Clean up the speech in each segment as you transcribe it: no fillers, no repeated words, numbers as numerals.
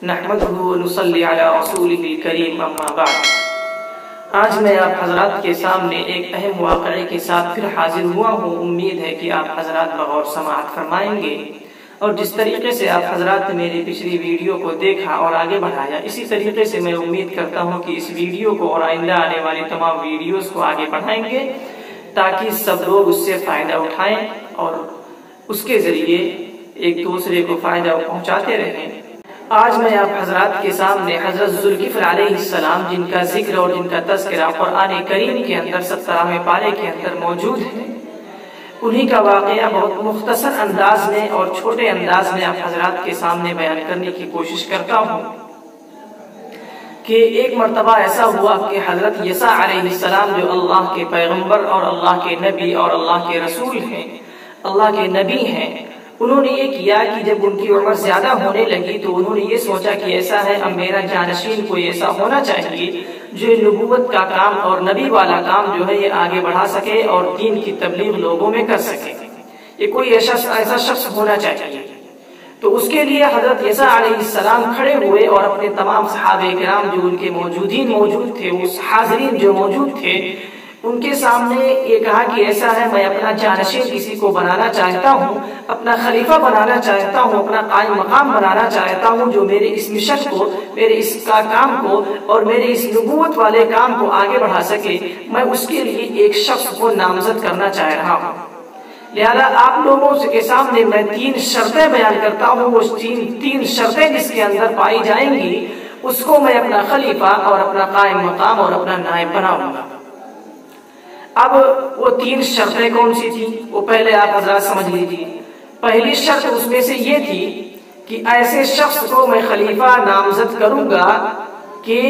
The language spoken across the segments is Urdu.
نحمده ونصلي على رسوله الكريم اما بعد۔ آج میں آپ حضرات کے سامنے ایک اہم واقعے کے ساتھ پھر حاضر ہوا ہوں۔ امید ہے کہ آپ حضرات بغور سماعت فرمائیں گے، اور جس طریقے سے آپ حضرات نے میری پچھلی ویڈیو کو دیکھا اور آگے بڑھایا، اسی طریقے سے میں امید کرتا ہوں کہ اس ویڈیو کو اور آئندہ آنے والی تمام ویڈیوز کو آگے بڑھائیں گے، تاکہ سب لوگ اس سے فائدہ اٹھائیں اور اس کے ذریعے ایک دوسرے کو فائدہ پہنچاتے رہیں۔ آج میں آپ حضرات کے سامنے حضرت ذوالکفل علیہ السلام، جن کا ذکر اور جن کا تذکرہ قرآن کریم کے اندر 17ویں پارے کے اندر موجود ہے، انہی کا واقعہ بہت مختصر انداز میں اور چھوٹے انداز میں آپ حضرات کے سامنے بیان کرنے کی کوشش کرتا ہوں کہ ایک مرتبہ ایسا ہوا کہ حضرت عیسیٰ علیہ السلام، جو اللہ کے پیغمبر اور اللہ کے نبی اور اللہ کے رسول ہیں، اللہ کے نبی ہیں، انہوں نے یہ کیا کہ جب ان کی عمر زیادہ ہونے لگی تو انہوں نے یہ سوچا کہ ایسا ہے، اب میرا جانشین کوئی ایسا ہونا چاہیے جو نبوت کا کام اور نبی والا کام جو ہے یہ آگے بڑھا سکے اور دین کی تبلیغ لوگوں میں کر سکے، یہ کوئی ایسا شخص ہونا چاہیے۔ تو اس کے لیے حضرت عیسیٰ علیہ السلام کھڑے ہوئے اور اپنے تمام صحابہ کرام جو ان کے موجود تھے، اس حاضرین جو موجود تھے، ان کے سامنے یہ کہا کہ ایسا ہے، میں اپنا جانشین کسی کو بنانا چاہتا ہوں، اپنا خلیفہ بنانا چاہتا ہوں، اپنا قائم مقام بنانا چاہتا ہوں، جو میرے اس مشن کو، میرے اس کا کام کو اور میرے اس نبوت والے کام کو آگے بڑھا سکے، میں اس کے لیے ایک شخص کو نامزد کرنا چاہ رہا ہوں۔ لہذا آپ لوگوں کے سامنے میں 3 شرطیں بیان کرتا ہوں، وہ 3 شرطیں جس کے اندر پائی جائیں گی، اس کو میں اپنا خلیفہ اور اپنا قائم مقام اور اپنا نائب بناؤں گا۔ اب وہ 3 شرطیں کون سی تھی، وہ پہلے آپ حضرات سمجھ لیجیے۔ پہلی شرط اس میں سے یہ تھی کہ ایسے شخص کو میں خلیفہ نامزد کروں گا کہ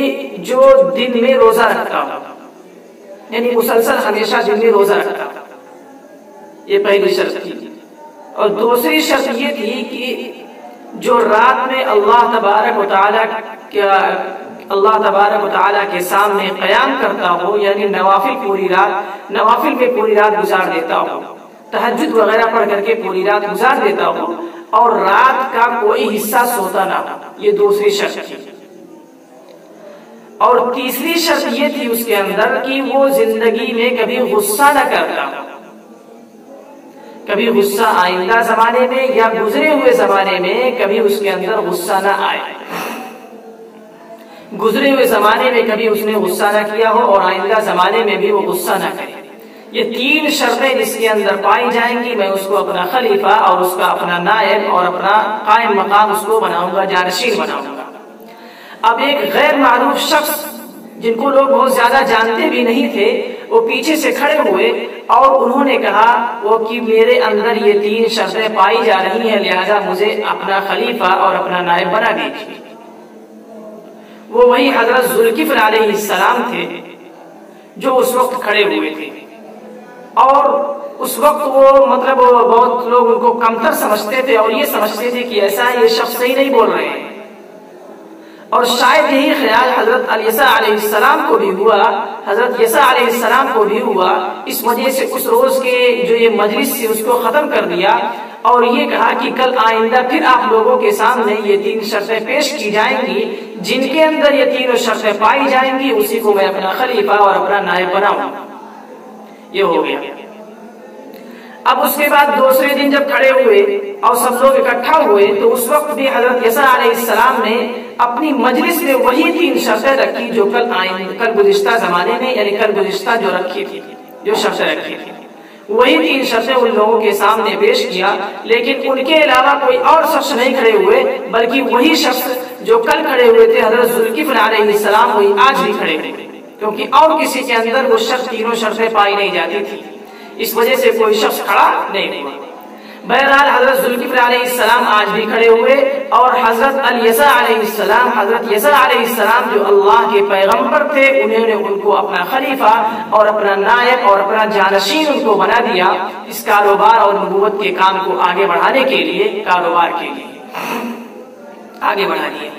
جو دن میں روزہ رکھتا ہو، یعنی مسلسل ہمیشہ دن میں روزہ رکھتا ہو، یہ پہلی شرط تھی۔ اور دوسری شرط یہ تھی کہ جو رات میں اللہ تبارک و تعالیٰ کے سامنے قیام کرتا ہو، یعنی نوافل میں پوری رات گزار دیتا ہو، تہجد وغیرہ پڑھ کر کے پوری رات گزار دیتا ہو، اور رات کا کوئی حصہ سوتا نہ ہو، یہ دوسری شرط تھی۔ اور تیسری شرط یہ تھی اس کے اندر کہ وہ زندگی میں کبھی غصہ نہ کرتا ہو، کبھی غصہ آئندہ زمانے میں یا گزرے ہوئے زمانے میں کبھی اس کے اندر غصہ نہ آئے، گزرے ہوئے زمانے میں کبھی اس نے غصہ نہ کیا ہو اور آئندہ زمانے میں بھی وہ غصہ نہ کرے۔ یہ 3 شرطیں جس کے اندر پائی جائیں گی، میں اس کو اپنا خلیفہ اور اس کا اپنا نائب اور اپنا قائم مقام اس کو بناؤں گا، جانشین بناؤں گا۔ اب ایک غیر معروف شخص جن کو لوگ بہت زیادہ جانتے بھی نہیں تھے، وہ پیچھے سے کھڑے ہوئے اور انہوں نے کہا وہ کہ میرے اندر یہ 3 شرطیں پائی جا رہی ہیں، لہذا مجھے اپنا خلیفہ اور اپنا نائب بنا دیجیے۔ وہ وہی حضرت ذوالکفل علیہ السلام تھے جو اس وقت کھڑے ہوئے تھے، اور اس وقت وہ بہت لوگ ان کو کمتر سمجھتے تھے اور یہ سمجھتے تھے کہ ایسا یہ شخص صحیح نہیں بول رہے ہیں، اور شاید یہی خیال حضرت عیسیٰ علیہ السلام کو بھی ہوا، حضرت عیسیٰ علیہ السلام کو بھی ہوا۔ اس وجہ سے اس روز کے جو یہ مجلس سے اس کو ختم کر دیا اور یہ کہا کہ کل آئندہ پھر آپ لوگوں کے سامنے یہ 3 شرطیں پیش کی جائیں گی، جن کے اندر یہ 3 شرطیں پائی جائیں گی، اسی کو میں اپنا خلیفہ اور اپنا نائب بناؤں۔ یہ ہو گیا۔ اب اس کے بعد دوسرے دن جب کھڑے ہوئے اور سب لوگ اکٹھا ہوئے تو اس وقت بھی حضرت عیسیٰ علیہ السلام نے اپنی مجلس میں وہی 3 شرطیں رکھی جو کل گزشتہ زمانے میں، یعنی کل گزشتہ جو رکھی تھی، جو شرطیں رکھی تھی، وہی 3 شرطیں ان لوگوں کے سامنے پیش کیا۔ لیکن ان کے علاوہ کوئی اور شخص نہیں کھڑے ہوئے، بلکہ وہی شخص جو کل کھڑے ہوئے تھے حضرت ذوالکفل علیہ السلام، وہی آج بھی کھڑے ہوئے، کیونکہ اور کسی کے اندر وہ 3 شرطیں پائی نہیں جاتی تھی، اس وجہ سے کوئی شخص کھڑا نہیں ہوا۔ بہرحال حضرت ذوالکفل علیہ السلام آج بھی کھڑے ہوئے، اور حضرت عیسیٰ علیہ السلام جو اللہ کے پیغمبر تھے، انہوں نے ان کو اپنا خلیفہ اور اپنا نائب اور اپنا جانشین ان کو بنا دیا، اس کاروبار اور نبوت کے کام کو آگے بڑھانے کے لیے، کاروبار کے لیے آگے بڑھا دیا۔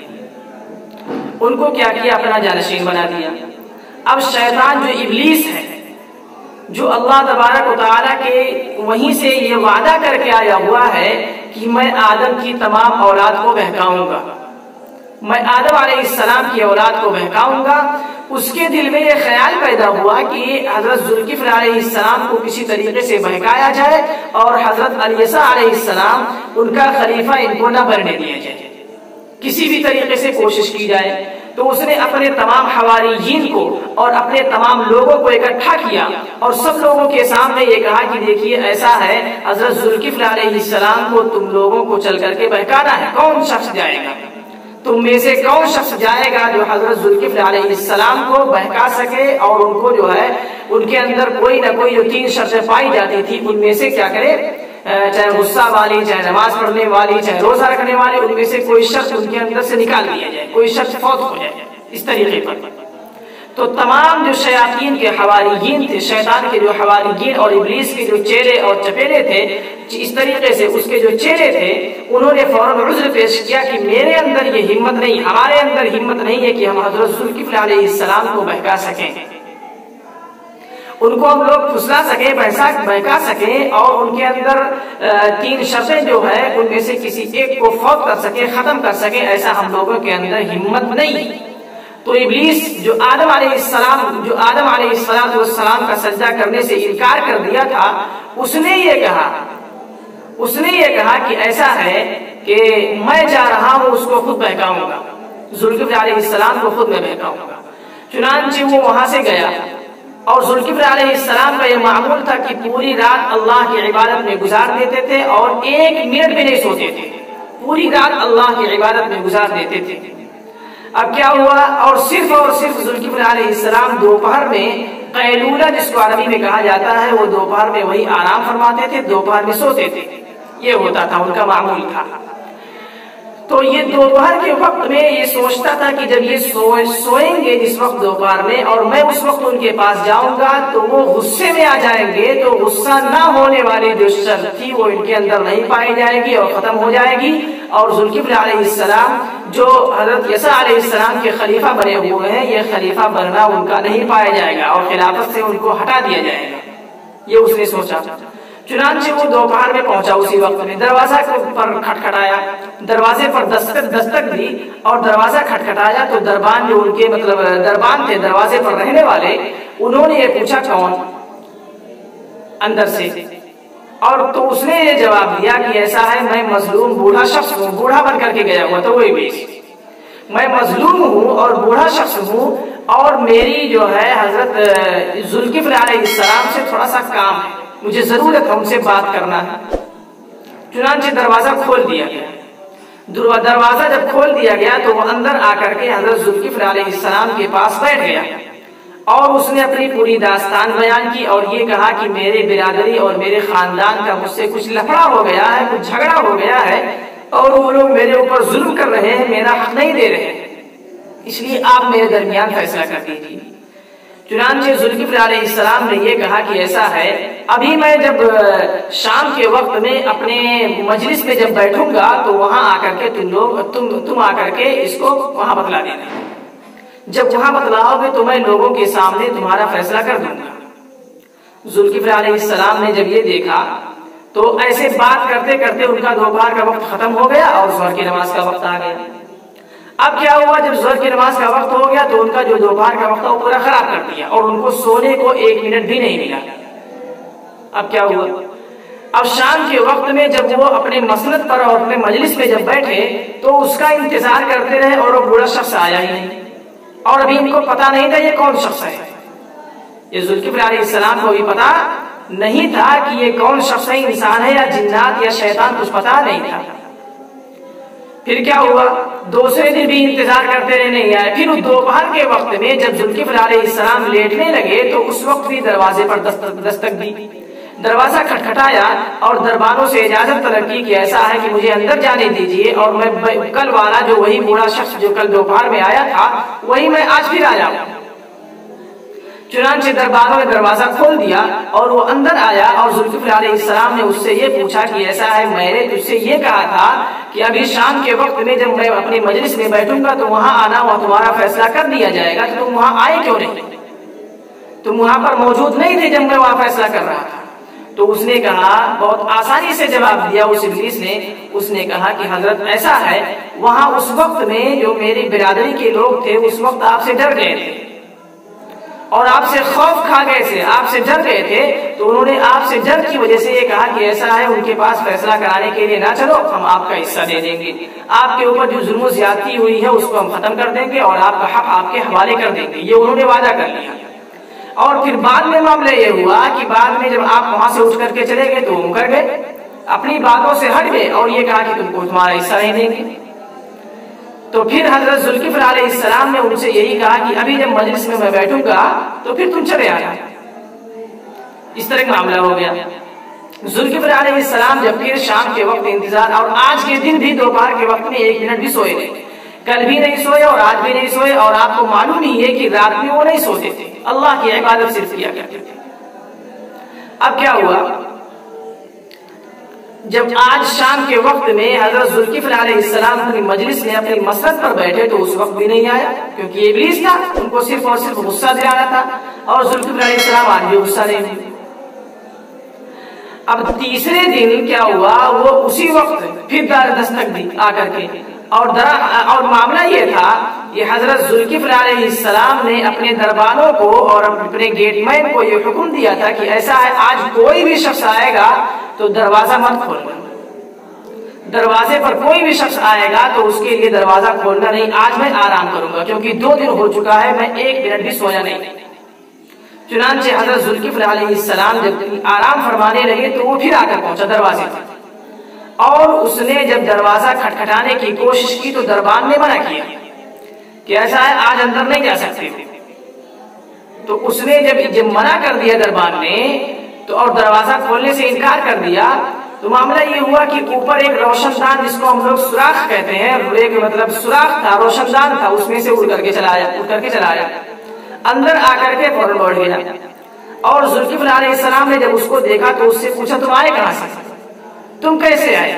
ان کو کیا کیا؟ اپنا جانشین بنا دیا۔ اب شیطان جو ابلیس ہے، جو اللہ تبارک و تعالیٰ کے وہیں سے یہ وعدہ کر کے آیا ہوا ہے کہ میں آدم کی تمام اولاد کو بہکاؤں گا، میں آدم علیہ السلام کی اولاد کو بہکاؤں گا۔ اس کے دل میں یہ خیال پیدا ہوا کہ حضرت ذوالکفل علیہ السلام کو کسی طریقے سے بہکایا جائے اور حضرت الیسع علیہ السلام ان کا خلیفہ ان کو نہ بننے دیا جائے، کسی بھی طریقے سے کوشش کی جائے۔ تو اس نے اپنے تمام حواریین کو اور اپنے تمام لوگوں کو اکٹھا کیا اور سب لوگوں کے سامنے یہ کہا کہ دیکھیے ایسا ہے، حضرت ذوالکفل علیہ السلام کو تم لوگوں کو چل کر کے بہکانا ہے، کون شخص جائے گا؟ تم میں سے کون شخص جائے گا جو حضرت ذوالکفل علیہ السلام کو بہکا سکے اور ان کو جو ہے ان کے اندر کوئی نہ کوئی جو 3 شرطیں پائی جاتی تھی ان میں سے کیا کرے، چاہے غصہ والی، چاہے نماز پڑھنے والی، چاہے روزہ رکھنے والی، ان میں سے کوئی شخص ان کے اندر سے نکال دیا جائے، کوئی شخص فوت ہو جائے اس طریقے پر۔ تو تمام جو شیاطین کے حواریین تھے، شیطان کے جو حواریین اور ابلیس کے جو چیلے اور چپیلے تھے، اس طریقے سے اس کے جو چیلے تھے انہوں نے فوراً عذر پیش کیا کہ میرے اندر یہ ہمت نہیں، ہمارے اندر ہمت نہیں ہے کہ ہم حضرت ذوالکفل علیہ السلام کو بہکا سکیں، ان کو ہم لوگ پھسلا سکیں، بہکا سکیں اور ان کے اندر 3 شرطیں جو ہے ان میں سے کسی ایک کو فوت کر سکیں، ختم کر سکیں، ایسا ہم لوگوں کے اندر ہمت نہیں۔ تو ابلیس جو آدم علیہ السلام کا سجدہ کرنے سے انکار کر دیا تھا، اس نے یہ کہا کہ ایسا ہے کہ میں جا رہا ہوں اس کو خود بہکاؤں گا، ذوالکفل علیہ السلام کو خود میں بہکاؤں گا۔ چنانچہ وہ وہاں سے گیا اور ذوالکفل علیہ السلام کا یہ معمول تھا کہ پوری رات اللہ کی عبادت میں گزار دیتے تھے اور 1 منٹ بھی نہیں سوتے تھے، پوری رات اللہ کی عبادت میں گزار دیتے تھے۔ اب کیا ہوا، اور صرف ذوالکفل علیہ السلام دوپہر میں قیلولہ جس کو عربی میں کہا جاتا ہے، وہ دوپہر میں وہی آرام فرماتے تھے، دوپہر میں سوتے تھے، یہ ہوتا تھا ان کا معمول تھا۔ تو یہ دوپہر کے وقت میں یہ سوچتا تھا کہ جب یہ سوئیں گے جس وقت دوپہر میں اور میں اس وقت ان کے پاس جاؤں گا تو وہ غصے میں آ جائیں گے، تو غصہ نہ ہونے والی جو شرط تھی وہ ان کے اندر نہیں پائی جائے گی اور ختم ہو جائے گی، اور ذوالکفل علیہ السلام جو حضرت الیسع علیہ السلام کے خلیفہ بنے ہوئے ہیں، یہ خلیفہ بننا ان کا نہیں پایا جائے گا اور خلافت سے ان کو ہٹا دیا جائے گا، یہ اس نے سوچا۔ چنانچہ وہ دوپہر میں پہنچا، اسی وقت میں دروازہ پر کھٹکھٹایا، دروازے پر دستک دی اور دروازہ کھٹکھٹایا تو دربان جو ان کے دربان تھے دروازے پر رہنے والے، انہوں نے یہ پوچھا کون اندر سے، اور تو اس نے یہ جواب دیا کہ ایسا ہے میں مظلوم بوڑھا شخص ہوں، بوڑھا بن کر کے گیا ہوا تو وہ ابلیس، میں مظلوم ہوں اور بوڑھا شخص ہوں اور میری جو ہے حضرت ذوالکفل علیہ السلام سے تھوڑا سا کام ہے، مجھے ضرورت ہے ان سے بات کرنا ہے۔ چنانچہ دروازہ کھول دیا گیا، دروازہ جب کھول دیا گیا تو وہ اندر آ کر کے حضرت ذوالکفل علیہ السلام کے پاس بیٹھ گیا اور اس نے اپنی پوری داستان بیان کی اور یہ کہا کہ میرے برادری اور میرے خاندان کا مجھ سے کچھ لفڑا ہو گیا ہے، کچھ جھگڑا ہو گیا ہے اور وہ لوگ میرے اوپر ظلم کر رہے ہیں، میرا حق نہیں دے رہے ہیں، اس لیے آپ میرے درمیان فیصلہ کر دیجیے۔ چنانچہ ذوالکفل علیہ السلام نے یہ کہا کہ ایسا ہے، ابھی میں جب شام کے وقت میں اپنے مجلس میں جب بیٹھوں گا تو وہاں آ کر کے تم آ کر کے اس کو وہاں بتلا دینا، جب وہاں بتلاؤ گے تو میں لوگوں کے سامنے تمہارا فیصلہ کر دوں گا۔ ذوالکفل علیہ السلام نے جب یہ دیکھا تو ایسے بات کرتے کرتے ان کا دوپہر کا وقت ختم ہو گیا اور ظہر کی نماز کا وقت آ گیا۔ اب کیا ہوا، جب ظہر کی نماز کا وقت ہو گیا تو ان کا جو دوپہر کا وقت وہ پورا خراب کر دیا اور ان کو سونے کو 1 منٹ بھی نہیں ملا۔ اب کیا ہوا، اب شام کے وقت میں جب وہ اپنے مسند پر اور اپنے مجلس میں جب بیٹھے تو اس کا انتظار کرتے رہے اور وہ بوڑھا شخص آیا ہی نہیں، اور ابھی ان کو پتا نہیں تھا یہ کون شخص ہے، یہ ذوالکفل علیہ السلام کو بھی پتا نہیں تھا کہ یہ کون شخص ہے، انسان ہے یا جنات یا شیطان، کچھ پتا نہیں تھا۔ پھر کیا ہوا، دوسرے دن بھی انتظار کرتے رہے، نہیں آئے۔ پھر دوپہر کے وقت میں جب ذوالکفل علیہ السلام لیٹنے لگے تو اس وقت بھی دروازے پر دستک دی، دروازہ کھٹکھٹایا اور دربانوں سے اجازت طلب کی کہ ایسا ہے کہ مجھے اندر جانے دیجیے اور میں کل والا جو وہی بوڑھا شخص جو کل دوپہر میں آیا تھا وہی میں آج پھر آیا ہوں۔ چنانچہ درباروں نے دروازہ کھول دیا اور وہ اندر آیا اور ذوالکفل علیہ السلام نے اس سے یہ پوچھا کہ ایسا ہے میں نے تجھ سے یہ کہا تھا کہ ابھی شام کے وقت میں جب میں اپنی مجلس میں بیٹھوں گا تو وہاں آنا اور تمہارا فیصلہ کر دیا جائے گا، تو تم وہاں آئے کیوں نہیں؟ تم وہاں پر موجود نہیں تھے جب میں وہاں فیصلہ کر رہا تھا۔ تو اس نے کہا، بہت آسانی سے جواب دیا اس ابلیس نے، اس نے کہا کہ حضرت ایسا ہے، وہاں اس وقت میں جو میری برادری کے لوگ تھے اس وقت آپ سے ڈر گئے تھے اور آپ سے خوف کھا گئے تھے، آپ سے ڈر گئے تھے، تو انہوں نے آپ سے ڈر کی وجہ سے یہ کہا کہ ایسا ہے ان کے پاس فیصلہ کرانے کے لیے نہ چلو، ہم آپ کا حصہ دے دیں گے، آپ کے اوپر جو ظلم و زیادتی ہوئی ہے اس کو ہم ختم کر دیں گے اور آپ کا حق آپ کے حوالے کر دیں گے، یہ انہوں نے وعدہ کر لیا۔ اور پھر بعد میں معاملہ یہ ہوا کہ بعد میں جب آپ وہاں سے اٹھ کر کے چلے گئے تو وہ مکر گئے، اپنی باتوں سے ہٹ گئے اور یہ کہا کہ تم کو تمہارا حصہ نہیں دیں گے۔ تو پھر حضرت ذوالکفل علیہ السلام نے ان سے یہی کہا کہ ابھی جب مجلس میں بیٹھوں گا تو پھر تم چلے آنا۔ اس طرح کا معاملہ ہو گیا۔ ذوالکفل علیہ السلام جب پھر شام کے وقت انتظار، اور آج کے دن بھی دوپہر کے وقت میں 1 منٹ بھی سوئے نہیں، کل بھی نہیں سوئے اور آج بھی نہیں سوئے، اور آپ کو معلوم ہی ہے کہ رات میں وہ نہیں سوتے تھے، اللہ کی عبادت صرف کیا کرتے تھے۔ اب کیا ہوا، جب آج شام کے وقت میں حضرت ذوالکفل علیہ السلام اپنی مجلس میں اپنی مسرت پر بیٹھے تو اس وقت بھی نہیں آیا، کیونکہ یہ ابلیس تھا، ان کو صرف اور صرف غصہ دلانا تھا، اور ذوالکفل علیہ السلام آج بھی غصہ نہیں ہوئے۔ اب تیسرے دن کیا ہوا، وہ اسی وقت پھر دار دستک دی آ کر کے، اور معاملہ یہ تھا کہ حضرت ذوالکفل علیہ السلام نے اپنے دربانوں کو اور اپنے گیٹ مین کو یہ حکم دیا تھا کہ ایسا ہے، آج کوئی بھی شخص آئے گا تو دروازہ مت کھولنا، دروازے پر کوئی بھی شخص آئے گا تو اس کے لیے دروازہ کھولنا نہیں، آج میں آرام کروں گا، کیونکہ 2 دن ہو چکا ہے، میں 1 منٹ بھی سویا نہیں۔ چنانچہ حضرت ذوالکفل علیہ السلام جب آرام فرمانے لگے تو وہ پھر آ کر پہنچا دروازے پر، اور اس نے جب دروازہ کھٹکھٹانے کی کوشش کی تو دربان نے منع کیا کہ ایسا ہے آج اندر نہیں جا سکتے، تو اس نے جب منع کر دیا دربان نے تو اور دروازہ کھولنے سے انکار کر دیا، تو معاملہ یہ ہوا کہ اوپر ایک روشن دان، جس کو ہم لوگ سوراخ کہتے ہیں، ایک مطلب سوراخ تھا، روشن دان تھا، اس میں سے اڑ کر کے چلا آیا، اندر آ کر کے فوراً بڑھ گیا۔ اور ذوالکفل علیہ السلام نے جب اس کو دیکھا تو اس سے پوچھا تم آئے کہاں سے، تم کیسے آئے؟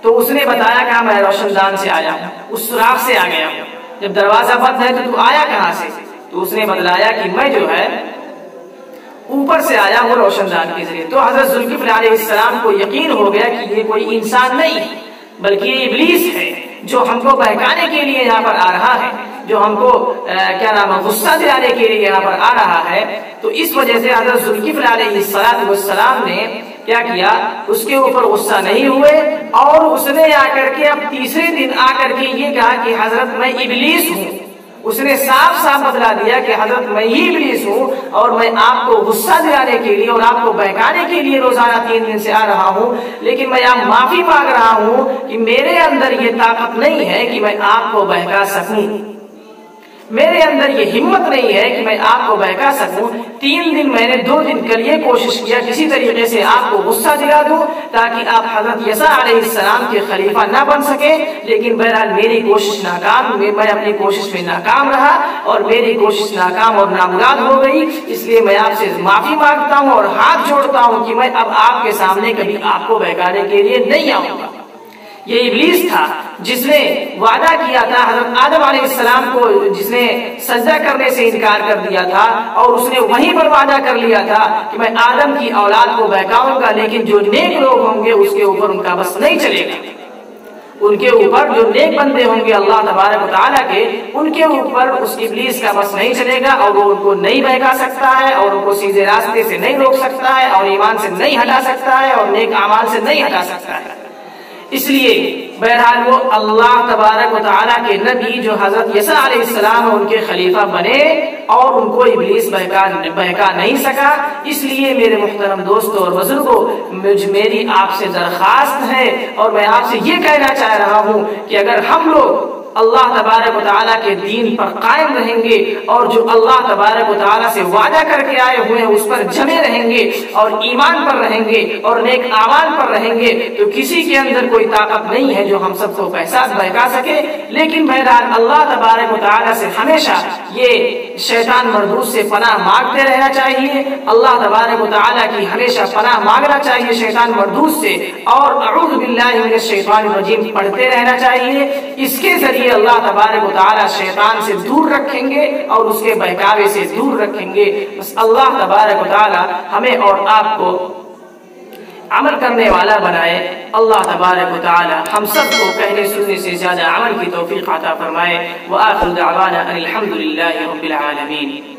تو اس نے بتایا کہ میں روشن دان سے آیا ہوں، اس سوراخ سے آ گیا ہوں، جب دروازہ بند ہے تو آیا کہاں سے؟ تو اس نے بتلایا کہ میں جو ہے اوپر سے آیا ہوں روشن دان کے ذریعے۔ تو حضرت ذوالکفل علیہ السلام کو یقین ہو گیا کہ یہ کوئی انسان نہیں بلکہ یہ ابلیس ہے جو ہم کو بہکانے کے لیے یہاں پر آ رہا ہے، جو ہم کو غصہ دلانے کے لیے یہاں پر آ رہا ہے۔ تو اس وجہ سے حضرت ذوالکفل علیہ السلام نے کیا کیا، اس کے اوپر غصہ نہیں ہوئے، اور اس نے آ کر کے اب تیسرے دن آ کر کے یہ کہا کہ حضرت میں ابلیس ہوں، اس نے صاف صاف بتلا دیا کہ حضرت میں ہی ابلیس ہوں، اور میں آپ کو غصہ دلانے کے لیے اور آپ کو بہکانے کے لیے روزانہ 3 دن سے آ رہا ہوں، لیکن میں آپ معافی مانگ رہا ہوں کہ میرے اندر یہ طاقت نہیں ہے کہ میں آپ کو بہکا سکوں، میرے اندر یہ ہمت نہیں ہے کہ میں آپ کو بہکا سکوں۔ 3 دن میں نے 2 دن کر یہ کوشش کیا کسی طریقے سے آپ کو غصہ دلا دوں تاکہ آپ حضرت یسوع علیہ السلام کے خلیفہ نہ بن سکے، لیکن بہرحال میری کوشش ناکام ہوئی، میں اپنی کوشش میں ناکام رہا اور میری کوشش ناکام اور نامراد ہو گئی، اس لیے میں آپ سے معافی مانگتا ہوں اور ہاتھ جوڑتا ہوں کہ میں اب آپ کے سامنے کبھی آپ کو بہکانے کے لیے نہیں آؤں گا۔ یہ ابلیس تھا جس نے وعدہ کیا تھا حضرت آدم علیہ السلام کو، جس نے سجدہ کرنے سے انکار کر دیا تھا، اور اس نے وہیں پر وعدہ کر لیا تھا کہ میں آدم کی اولاد کو بہکاؤں گا، لیکن جو نیک لوگ ہوں گے اس کے اوپر ان کا بس نہیں چلے گا، ان کے اوپر جو نیک بندے ہوں گے اللہ تبارک و تعالیٰ کے، ان کے اوپر اس ابلیس کا بس نہیں چلے گا، اور وہ ان کو نہیں بہکا سکتا ہے، اور ان کو سیدھے راستے سے نہیں روک سکتا ہے، اور ایمان سے نہیں ہٹا سکتا ہے، اور نیک اعمال سے نہیں ہٹا سکتا ہے۔ اس لیے بہرحال وہ اللہ تبارک و تعالیٰ کے نبی جو حضرت یسوع علیہ السلام ان کے خلیفہ بنے، اور ان کو ابلیس بہکا نہیں سکا۔ اس لیے میرے محترم دوستوں اور بزرگوں، میری آپ سے درخواست ہے اور میں آپ سے یہ کہنا چاہ رہا ہوں کہ اگر ہم لوگ اللہ تبارک و تعالیٰ کے دین پر قائم رہیں گے اور جو اللہ تبارک و تعالیٰ سے وعدہ کر کے آئے ہوئے ہیں اس پر جمے رہیں گے اور ایمان پر رہیں گے اور نیک اعمال پر رہیں گے، تو کسی کے اندر کوئی طاقت نہیں ہے جو ہم سب کو بہکا سکے۔ لیکن بہرحال اللہ تبارک و تعالیٰ سے ہمیشہ یہ شیطان مردود سے پناہ مانگتے رہنا چاہیے، اللہ تبارک و تعالیٰ کی ہمیشہ پناہ مانگنا چاہیے شیطان مردود سے، اور اعوذ باللہ من الشیطان الرجیم پڑھتے رہنا چاہیے۔ اس کے ذریعے اللہ تبارک و تعالیٰ شیطان سے دور رکھیں گے اور اس کے بہکاوے سے دور رکھیں گے۔ بس اللہ تبارک و تعالیٰ ہمیں اور آپ کو عمل کرنے والا بنائے۔ اللہ تبارک و تعالی ہم سب کو کہنے سننے سے زیادہ عمل کی توفیق عطا فرمائے۔ وآخر دعوانا ان الحمد للہ رب العالمین۔